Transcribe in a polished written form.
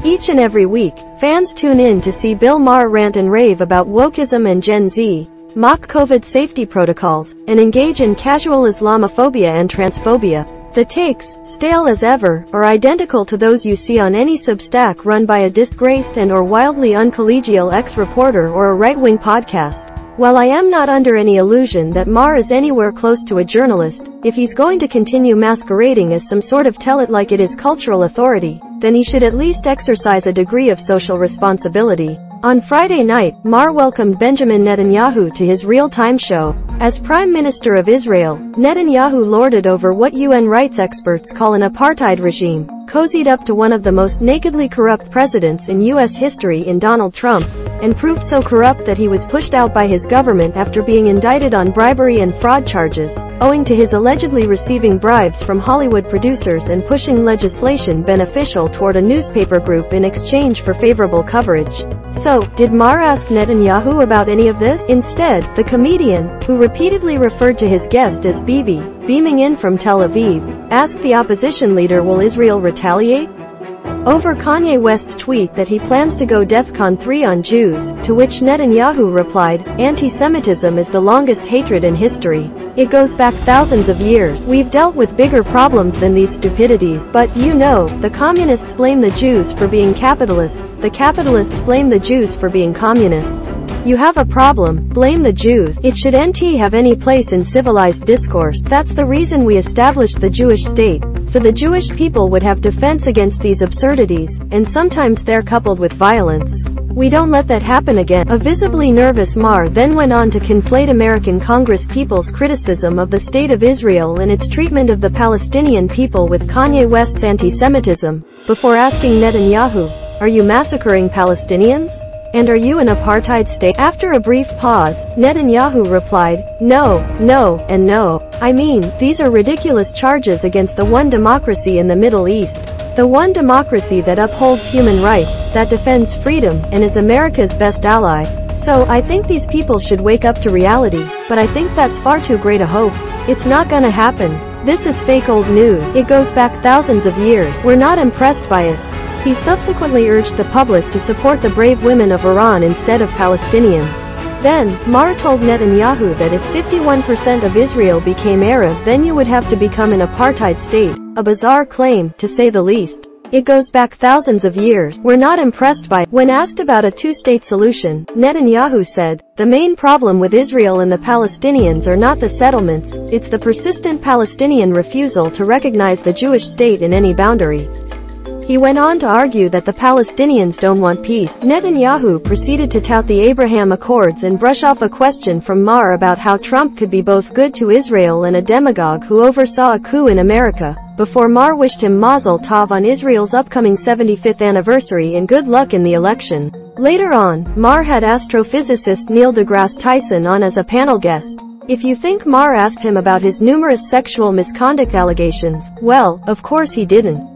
Each and every week, fans tune in to see Bill Maher rant and rave about wokeism and Gen Z, mock COVID safety protocols, and engage in casual Islamophobia and transphobia. The takes, stale as ever, are identical to those you see on any Substack run by a disgraced and/or wildly uncollegial ex-reporter or a right-wing podcast. While I am not under any illusion that Maher is anywhere close to a journalist, if he's going to continue masquerading as some sort of tell-it-like-it-is cultural authority, then he should at least exercise a degree of social responsibility. On Friday night, Maher welcomed Benjamin Netanyahu to his real-time show. As Prime Minister of Israel, Netanyahu lorded over what UN rights experts call an apartheid regime, cozied up to one of the most nakedly corrupt presidents in U.S. history in Donald Trump, and proved so corrupt that he was pushed out by his government after being indicted on bribery and fraud charges, owing to his allegedly receiving bribes from Hollywood producers and pushing legislation beneficial toward a newspaper group in exchange for favorable coverage. So, did Maher ask Netanyahu about any of this? Instead, the comedian, who repeatedly referred to his guest as Bibi, beaming in from Tel Aviv, asked the opposition leader, will Israel retaliate? Over Kanye West's tweet that he plans to go DEFCON 3 on Jews, to which Netanyahu replied, Antisemitism is the longest hatred in history. It goes back thousands of years. We've dealt with bigger problems than these stupidities, but, you know, the communists blame the Jews for being capitalists, the capitalists blame the Jews for being communists. You have a problem, blame the Jews. It should not have any place in civilized discourse. That's the reason we established the Jewish state, so the Jewish people would have defense against these absurdities, and sometimes they're coupled with violence. We don't let that happen again. A visibly nervous Maher then went on to conflate American congresspeople's criticism of the state of Israel and its treatment of the Palestinian people with Kanye West's antisemitism, before asking Netanyahu, are you massacring Palestinians? And are you an apartheid state? After a brief pause, Netanyahu replied, no, no, and no. I mean, these are ridiculous charges against the one democracy in the Middle East. The one democracy that upholds human rights, that defends freedom, and is America's best ally. So, I think these people should wake up to reality, but I think that's far too great a hope. It's not gonna happen. This is fake old news. It goes back thousands of years. We're not impressed by it. He subsequently urged the public to support the brave women of Iran instead of Palestinians. Then, Maher told Netanyahu that if 51% of Israel became Arab, then you would have to become an apartheid state, a bizarre claim, to say the least. It goes back thousands of years. We're not impressed by it. When asked about a two-state solution, Netanyahu said, the main problem with Israel and the Palestinians are not the settlements, it's the persistent Palestinian refusal to recognize the Jewish state in any boundary. He went on to argue that the Palestinians don't want peace. Netanyahu proceeded to tout the Abraham Accords and brush off a question from Maher about how Trump could be both good to Israel and a demagogue who oversaw a coup in America, before Maher wished him Mazel Tov on Israel's upcoming 75th anniversary and good luck in the election. Later on, Maher had astrophysicist Neil deGrasse Tyson on as a panel guest. If you think Maher asked him about his numerous sexual misconduct allegations, well, of course he didn't.